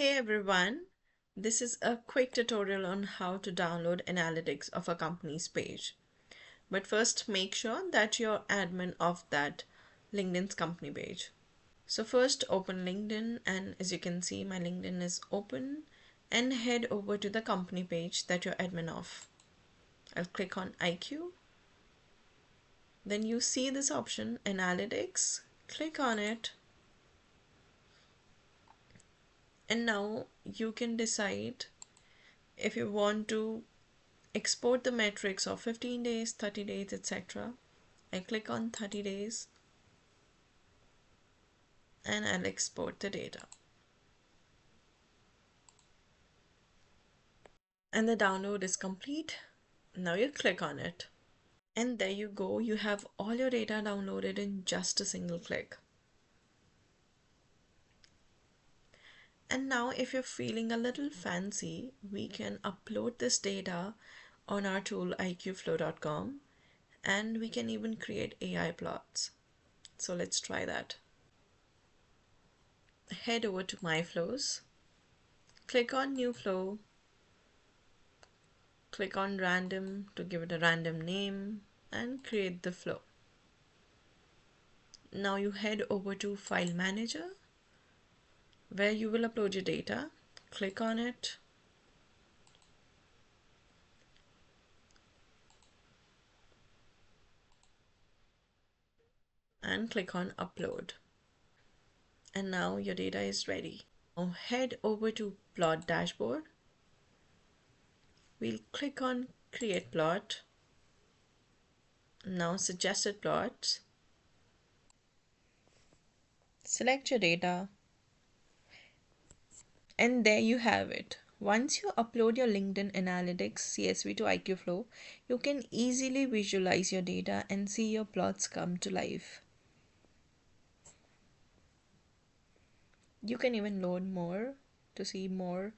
Hey everyone, this is a quick tutorial on how to download analytics of a company's page. But first, make sure that you're admin of that LinkedIn's company page. So first open LinkedIn, and as you can see my LinkedIn is open, and head over to the company page that you're admin of. I'll click on IQ. Then you see this option analytics, click on it, and now you can decide if you want to export the metrics of 15 days, 30 days, etc. I click on 30 days and I'll export the data. And the download is complete. Now you click on it. And there you go, you have all your data downloaded in just a single click. And now if you're feeling a little fancy, we can upload this data on our tool aicuflow.com, and we can even create AI plots. So let's try that. Head over to My Flows, click on New Flow, click on Random to give it a random name, and create the flow. Now you head over to File Manager, where you will upload your data. Click on it, and click on Upload. And now your data is ready. Now head over to Plot Dashboard. We'll click on Create Plot. Now Suggested Plots. Select your data. And there you have it. Once you upload your LinkedIn Analytics CSV to aicuflow, you can easily visualize your data and see your plots come to life. You can even load more to see more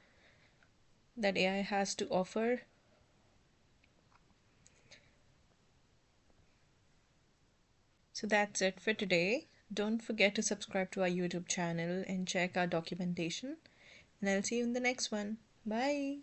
that AI has to offer. So that's it for today. Don't forget to subscribe to our YouTube channel and check our documentation. And I'll see you in the next one. Bye.